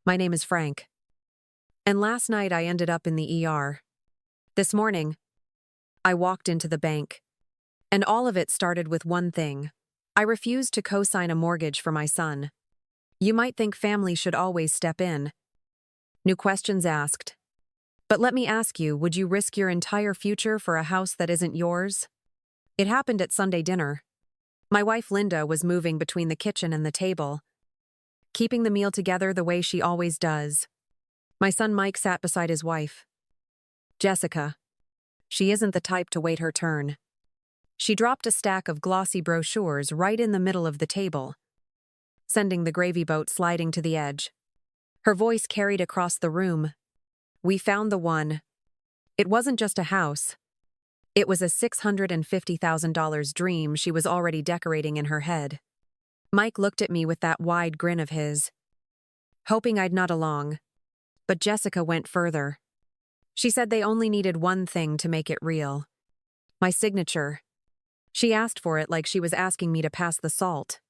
My name is Frank. And last night I ended up in the ER. This morning, I walked into the bank. And all of it started with one thing. I refused to co-sign a mortgage for my son. You might think family should always step in. New questions asked. But let me ask you, would you risk your entire future for a house that isn't yours? It happened at Sunday dinner. My wife Linda was moving between the kitchen and the table, keeping the meal together the way she always does. My son Mike sat beside his wife, Jessica. She isn't the type to wait her turn. She dropped a stack of glossy brochures right in the middle of the table, sending the gravy boat sliding to the edge. Her voice carried across the room. We found the one. It wasn't just a house. It was a $650,000 dream she was already decorating in her head. Mike looked at me with that wide grin of his, hoping I'd nod along. But Jessica went further. She said they only needed one thing to make it real. My signature. She asked for it like she was asking me to pass the salt.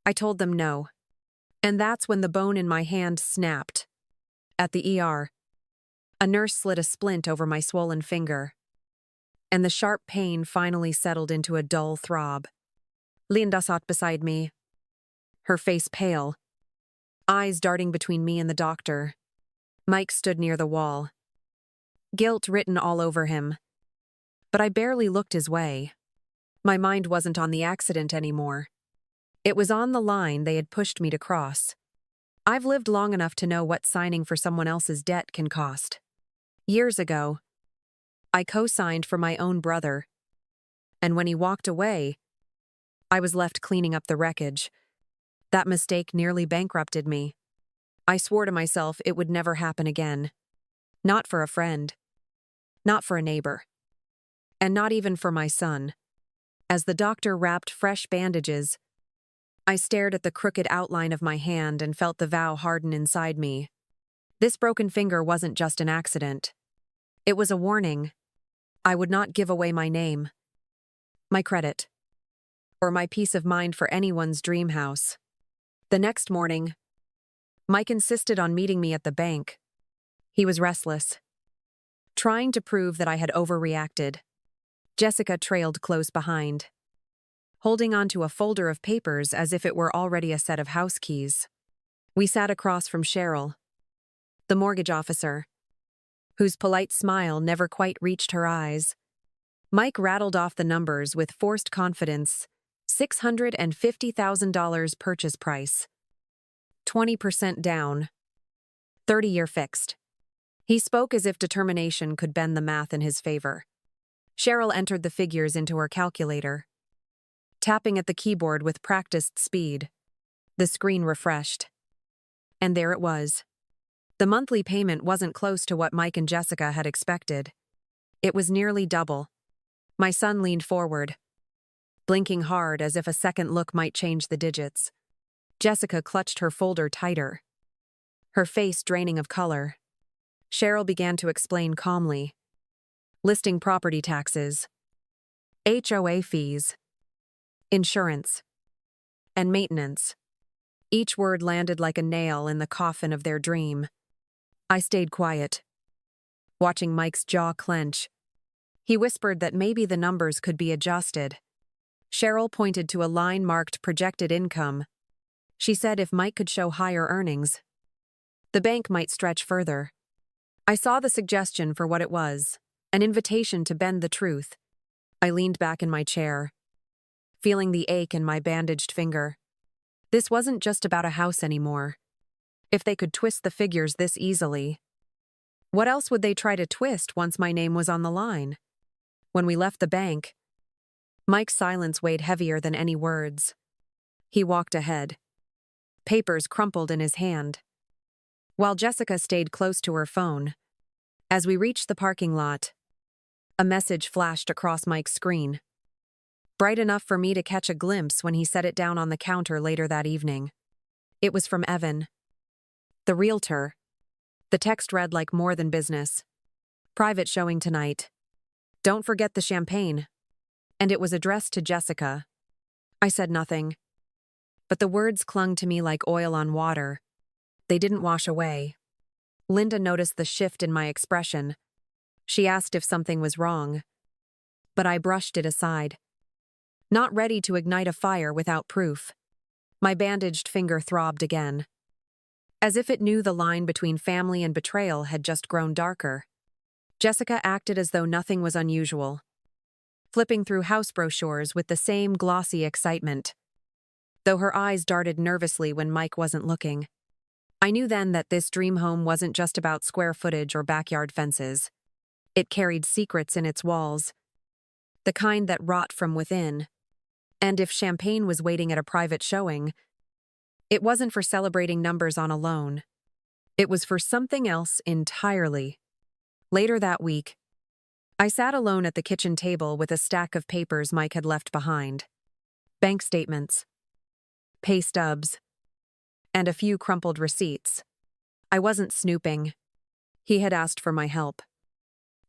I told them no. And that's when the bone in my hand snapped. At the ER, a nurse slid a splint over my swollen finger, and the sharp pain finally settled into a dull throb. Linda sat beside me, her face pale, eyes darting between me and the doctor. Mike stood near the wall, guilt written all over him. But I barely looked his way. My mind wasn't on the accident anymore. It was on the line they had pushed me to cross. I've lived long enough to know what signing for someone else's debt can cost. Years ago, I co-signed for my own brother. And when he walked away, I was left cleaning up the wreckage. That mistake nearly bankrupted me. I swore to myself it would never happen again. Not for a friend. Not for a neighbor. And not even for my son. As the doctor wrapped fresh bandages, I stared at the crooked outline of my hand and felt the vow harden inside me. This broken finger wasn't just an accident. It was a warning. I would not give away my name, my credit, or my peace of mind for anyone's dream house. The next morning, Mike insisted on meeting me at the bank. He was restless, trying to prove that I had overreacted. Jessica trailed close behind, holding onto a folder of papers as if it were already a set of house keys. We sat across from Cheryl, the mortgage officer, whose polite smile never quite reached her eyes. Mike rattled off the numbers with forced confidence. $650,000 purchase price. 20% down. 30-year fixed. He spoke as if determination could bend the math in his favor. Cheryl entered the figures into her calculator, tapping at the keyboard with practiced speed. The screen refreshed. And there it was. The monthly payment wasn't close to what Mike and Jessica had expected. It was nearly double. My son leaned forward, blinking hard as if a second look might change the digits. Jessica clutched her folder tighter, her face draining of color. Cheryl began to explain calmly, listing property taxes, HOA fees, insurance, and maintenance. Each word landed like a nail in the coffin of their dream. I stayed quiet, watching Mike's jaw clench. He whispered that maybe the numbers could be adjusted. Cheryl pointed to a line marked projected income. She said if Mike could show higher earnings, the bank might stretch further. I saw the suggestion for what it was, an invitation to bend the truth. I leaned back in my chair, feeling the ache in my bandaged finger. This wasn't just about a house anymore. If they could twist the figures this easily, what else would they try to twist once my name was on the line? When we left the bank, Mike's silence weighed heavier than any words. He walked ahead, papers crumpled in his hand, while Jessica stayed close to her phone. As we reached the parking lot, a message flashed across Mike's screen, bright enough for me to catch a glimpse when he set it down on the counter later that evening. It was from Evan, the realtor. The text read like more than business. Private showing tonight. Don't forget the champagne. And it was addressed to Jessica. I said nothing, but the words clung to me like oil on water. They didn't wash away. Linda noticed the shift in my expression. She asked if something was wrong, but I brushed it aside, not ready to ignite a fire without proof. My bandaged finger throbbed again, as if it knew the line between family and betrayal had just grown darker. Jessica acted as though nothing was unusual, flipping through house brochures with the same glossy excitement, though her eyes darted nervously when Mike wasn't looking. I knew then that this dream home wasn't just about square footage or backyard fences. It carried secrets in its walls, the kind that rot from within. And if champagne was waiting at a private showing, it wasn't for celebrating numbers on a loan. It was for something else entirely. Later that week, I sat alone at the kitchen table with a stack of papers Mike had left behind. Bank statements, pay stubs, and a few crumpled receipts. I wasn't snooping. He had asked for my help.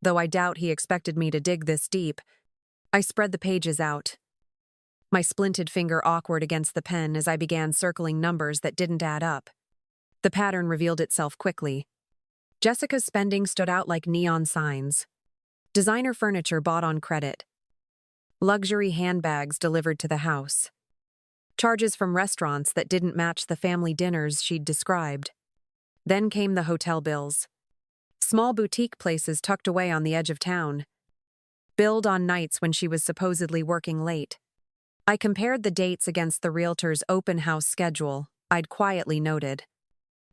Though I doubt he expected me to dig this deep, I spread the pages out, my splinted finger awkward against the pen as I began circling numbers that didn't add up. The pattern revealed itself quickly. Jessica's spending stood out like neon signs. Designer furniture bought on credit. Luxury handbags delivered to the house. Charges from restaurants that didn't match the family dinners she'd described. Then came the hotel bills. Small boutique places tucked away on the edge of town. Billed on nights when she was supposedly working late. I compared the dates against the realtor's open house schedule I'd quietly noted.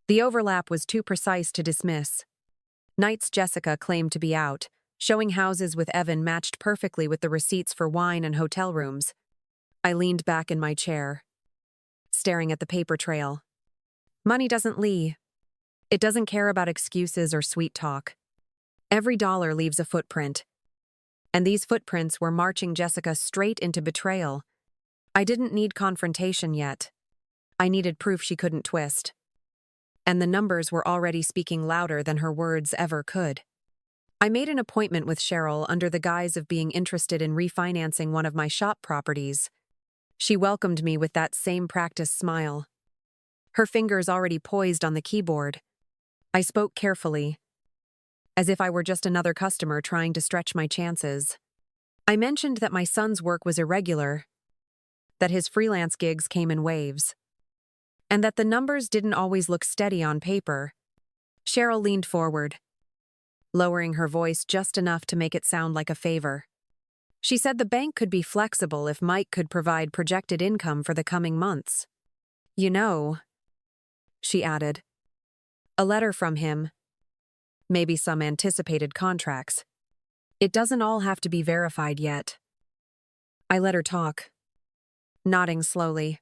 The overlap was too precise to dismiss. Nights Jessica claimed to be out, showing houses with Evan matched perfectly with the receipts for wine and hotel rooms. I leaned back in my chair, staring at the paper trail. Money doesn't lie. It doesn't care about excuses or sweet talk. Every dollar leaves a footprint. And these footprints were marching Jessica straight into betrayal. I didn't need confrontation yet. I needed proof she couldn't twist. And the numbers were already speaking louder than her words ever could. I made an appointment with Cheryl under the guise of being interested in refinancing one of my shop properties. She welcomed me with that same practiced smile, her fingers already poised on the keyboard. I spoke carefully, as if I were just another customer trying to stretch my chances. I mentioned that my son's work was irregular, that his freelance gigs came in waves, and that the numbers didn't always look steady on paper. Cheryl leaned forward, lowering her voice just enough to make it sound like a favor. She said the bank could be flexible if Mike could provide projected income for the coming months. You know, she added, a letter from him, maybe some anticipated contracts. It doesn't all have to be verified yet. I let her talk, nodding slowly,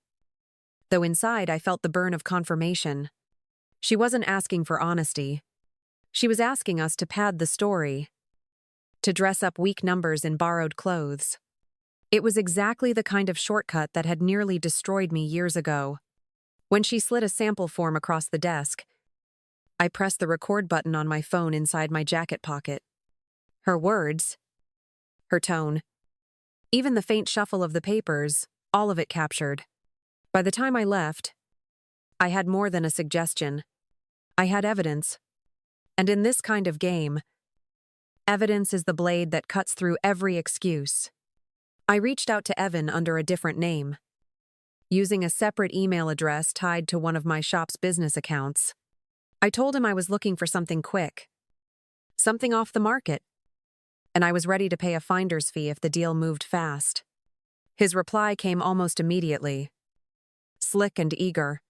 though inside I felt the burn of confirmation. She wasn't asking for honesty. She was asking us to pad the story, to dress up weak numbers in borrowed clothes. It was exactly the kind of shortcut that had nearly destroyed me years ago. When she slid a sample form across the desk, I pressed the record button on my phone inside my jacket pocket. Her words, her tone, even the faint shuffle of the papers, all of it captured. By the time I left, I had more than a suggestion. I had evidence. And in this kind of game, evidence is the blade that cuts through every excuse. I reached out to Evan under a different name, using a separate email address tied to one of my shop's business accounts. I told him I was looking for something quick, something off the market, and I was ready to pay a finder's fee if the deal moved fast. His reply came almost immediately, slick and eager.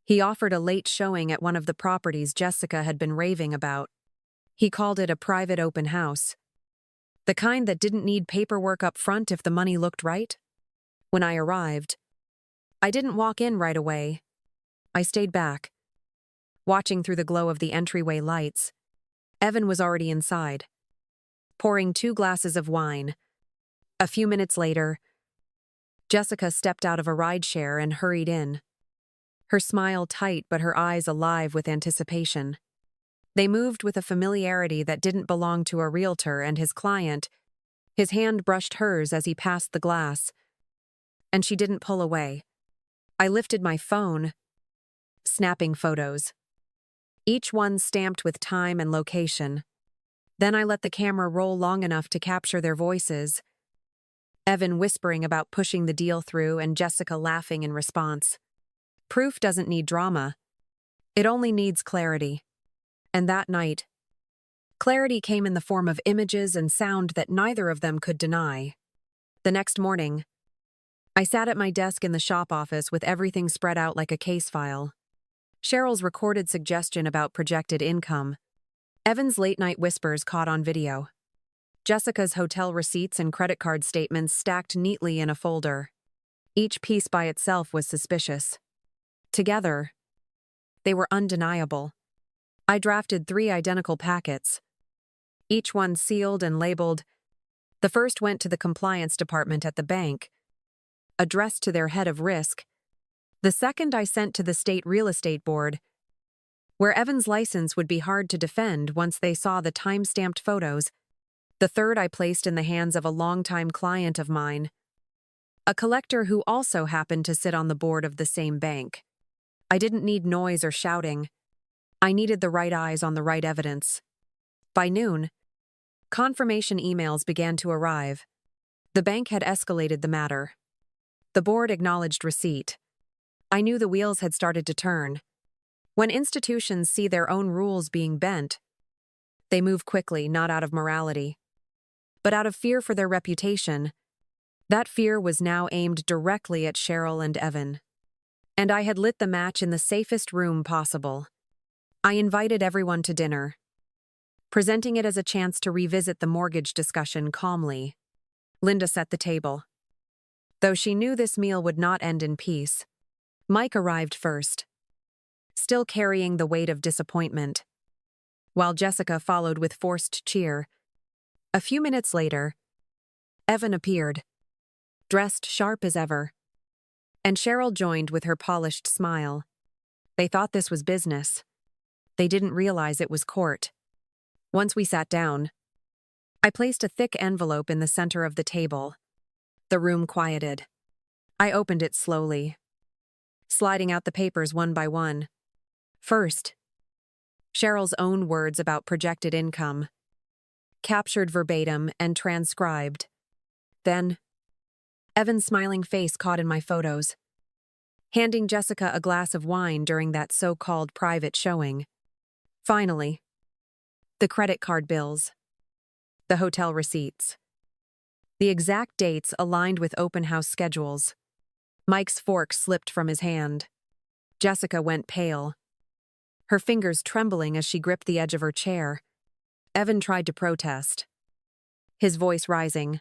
He offered a late showing at one of the properties Jessica had been raving about. He called it a private open house, the kind that didn't need paperwork up front if the money looked right. When I arrived, I didn't walk in right away. I stayed back, watching through the glow of the entryway lights. Evan was already inside, pouring 2 glasses of wine. A few minutes later, Jessica stepped out of a rideshare and hurried in, her smile tight but her eyes alive with anticipation. They moved with a familiarity that didn't belong to a realtor and his client. His hand brushed hers as he passed the glass, and she didn't pull away. I lifted my phone, snapping photos. each one stamped with time and location. Then I let the camera roll long enough to capture their voices, Evan whispering about pushing the deal through and Jessica laughing in response. Proof doesn't need drama. It only needs clarity. And that night, clarity came in the form of images and sound that neither of them could deny. The next morning, I sat at my desk in the shop office with everything spread out like a case file. Cheryl's recorded suggestion about projected income, Evan's late-night whispers caught on video, Jessica's hotel receipts and credit card statements stacked neatly in a folder. Each piece by itself was suspicious. Together, they were undeniable. I drafted 3 identical packets, each one sealed and labeled. The first went to the compliance department at the bank, addressed to their head of risk. The second I sent to the state real estate board, where Evan's license would be hard to defend once they saw the time-stamped photos. The third I placed in the hands of a longtime client of mine, a collector who also happened to sit on the board of the same bank. I didn't need noise or shouting. I needed the right eyes on the right evidence. By noon, confirmation emails began to arrive. The bank had escalated the matter. The board acknowledged receipt. I knew the wheels had started to turn. When institutions see their own rules being bent, they move quickly, not out of morality, but out of fear for their reputation. That fear was now aimed directly at Cheryl and Evan. And I had lit the match in the safest room possible. I invited everyone to dinner, presenting it as a chance to revisit the mortgage discussion calmly. Linda set the table. Though she knew this meal would not end in peace, Mike arrived first, still carrying the weight of disappointment, while Jessica followed with forced cheer. A few minutes later, Evan appeared, dressed sharp as ever, and Cheryl joined with her polished smile. They thought this was business. They didn't realize it was court. Once we sat down, I placed a thick envelope in the center of the table. The room quieted. I opened it slowly, sliding out the papers one by one. First, Cheryl's own words about projected income, captured verbatim and transcribed. Then, Evan's smiling face caught in my photos, handing Jessica a glass of wine during that so-called private showing. Finally, the credit card bills, the hotel receipts. The exact dates aligned with open house schedules. Mike's fork slipped from his hand. Jessica went pale, her fingers trembling as she gripped the edge of her chair. Evan tried to protest, his voice rising,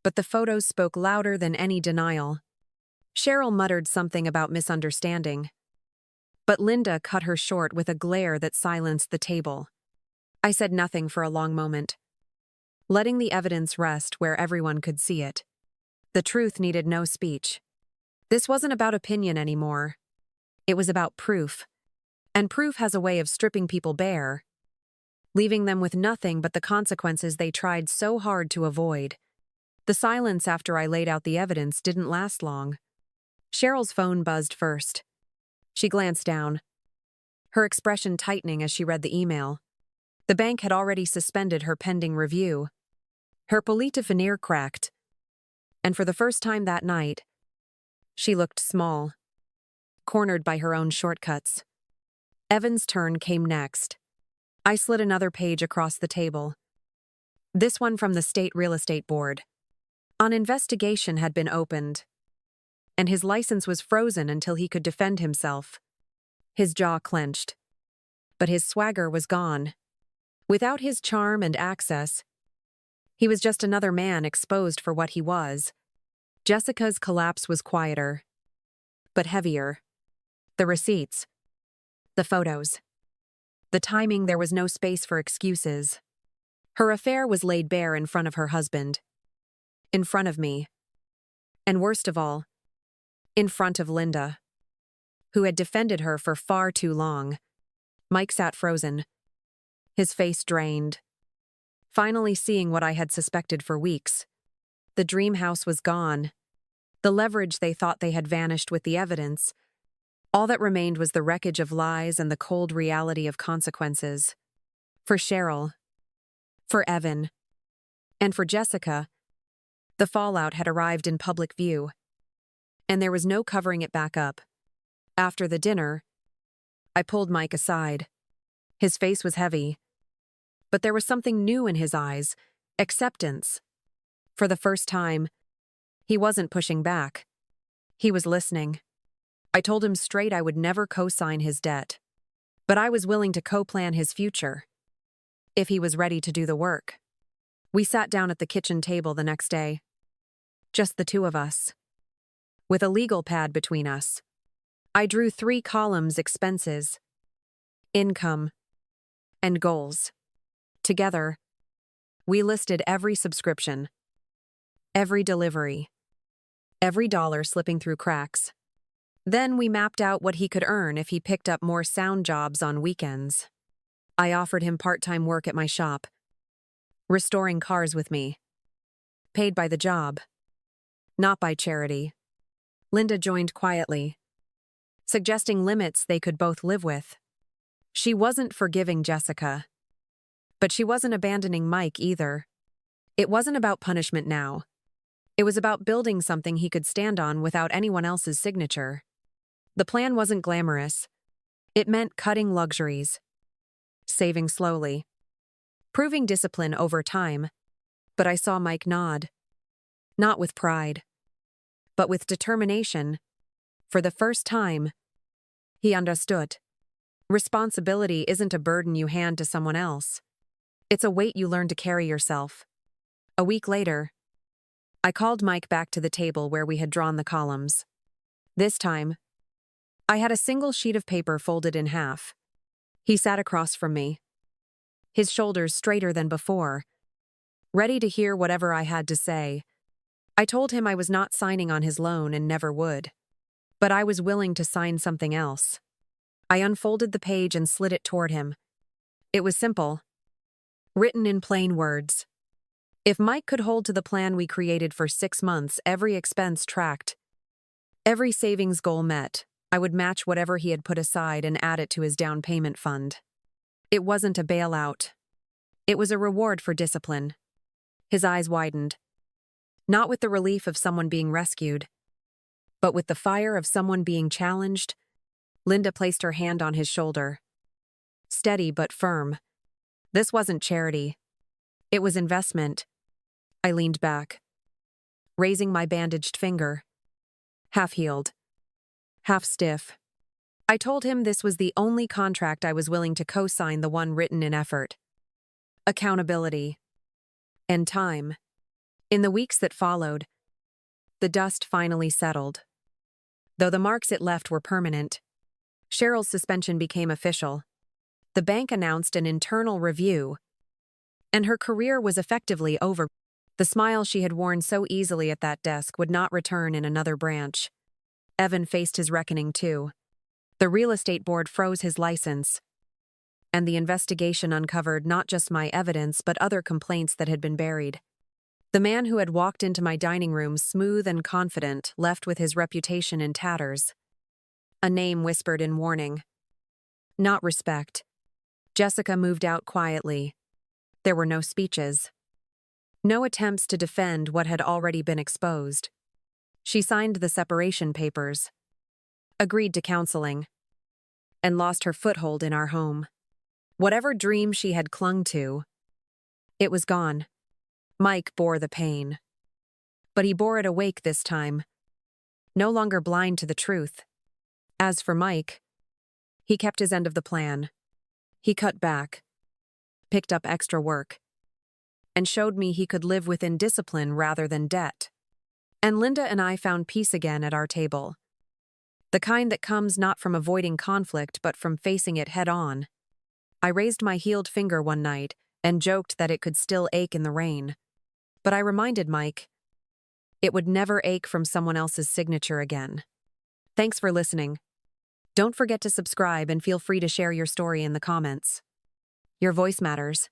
but the photos spoke louder than any denial. Cheryl muttered something about misunderstanding, but Linda cut her short with a glare that silenced the table. I said nothing for a long moment, letting the evidence rest where everyone could see it. The truth needed no speech. This wasn't about opinion anymore. It was about proof. And proof has a way of stripping people bare, leaving them with nothing but the consequences they tried so hard to avoid. The silence after I laid out the evidence didn't last long. Cheryl's phone buzzed first. She glanced down, her expression tightening as she read the email. The bank had already suspended her pending review. Her polita veneer cracked, and for the first time that night, she looked small, cornered by her own shortcuts. Evan's turn came next. I slid another page across the table. This one from the state real estate board. An investigation had been opened, and his license was frozen until he could defend himself. His jaw clenched, but his swagger was gone. Without his charm and access, he was just another man exposed for what he was. Jessica's collapse was quieter, but heavier. The receipts, the photos, the timing, there was no space for excuses. Her affair was laid bare in front of her husband, in front of me, and worst of all, in front of Linda, who had defended her for far too long. Mike sat frozen, his face drained, finally seeing what I had suspected for weeks. The dream house was gone. The leverage they thought they had vanished with the evidence. All that remained was the wreckage of lies and the cold reality of consequences. For Cheryl, for Evan, and for Jessica, the fallout had arrived in public view, and there was no covering it back up. After the dinner, I pulled Mike aside. His face was heavy, but there was something new in his eyes: acceptance. For the first time, he wasn't pushing back. He was listening. I told him straight I would never co-sign his debt, but I was willing to co-plan his future, if he was ready to do the work. We sat down at the kitchen table the next day. Just the two of us, with a legal pad between us. I drew 3 columns: expenses, income, and goals. Together, we listed every subscription, every delivery, every dollar slipping through cracks. Then we mapped out what he could earn if he picked up more sound jobs on weekends. I offered him part-time work at my shop, restoring cars with me, paid by the job, not by charity. Linda joined quietly, suggesting limits they could both live with. She wasn't forgiving Jessica, but she wasn't abandoning Mike either. It wasn't about punishment now. It was about building something he could stand on without anyone else's signature. The plan wasn't glamorous. It meant cutting luxuries, saving slowly, proving discipline over time. But I saw Mike nod. Not with pride, but with determination. For the first time, he understood. Responsibility isn't a burden you hand to someone else. It's a weight you learn to carry yourself. A week later, I called Mike back to the table where we had drawn the columns. This time, I had a single sheet of paper folded in half. He sat across from me, his shoulders straighter than before, ready to hear whatever I had to say. I told him I was not signing on his loan and never would, but I was willing to sign something else. I unfolded the page and slid it toward him. It was simple, written in plain words. If Mike could hold to the plan we created for 6 months, every expense tracked, every savings goal met, I would match whatever he had put aside and add it to his down payment fund. It wasn't a bailout. It was a reward for discipline. His eyes widened, not with the relief of someone being rescued, but with the fire of someone being challenged. Linda placed her hand on his shoulder, steady but firm. This wasn't charity. It was investment. I leaned back, raising my bandaged finger, half healed, half stiff. I told him this was the only contract I was willing to co-sign, the one written in effort, accountability, and time. In the weeks that followed, the dust finally settled. Though the marks it left were permanent, Cheryl's suspension became official. The bank announced an internal review, and her career was effectively over. The smile she had worn so easily at that desk would not return in another branch. Evan faced his reckoning too. The real estate board froze his license, and the investigation uncovered not just my evidence but other complaints that had been buried. The man who had walked into my dining room smooth and confident left with his reputation in tatters. A name whispered in warning, not respect. Jessica moved out quietly. There were no speeches, no attempts to defend what had already been exposed. She signed the separation papers, agreed to counseling, and lost her foothold in our home. Whatever dream she had clung to, it was gone. Mike bore the pain, but he bore it awake this time, no longer blind to the truth. As for Mike, he kept his end of the plan. He cut back, picked up extra work, and showed me he could live within discipline rather than debt. And Linda and I found peace again at our table. The kind that comes not from avoiding conflict but from facing it head-on. I raised my healed finger one night and joked that it could still ache in the rain. But I reminded Mike, it would never ache from someone else's signature again. Thanks for listening. Don't forget to subscribe and feel free to share your story in the comments. Your voice matters.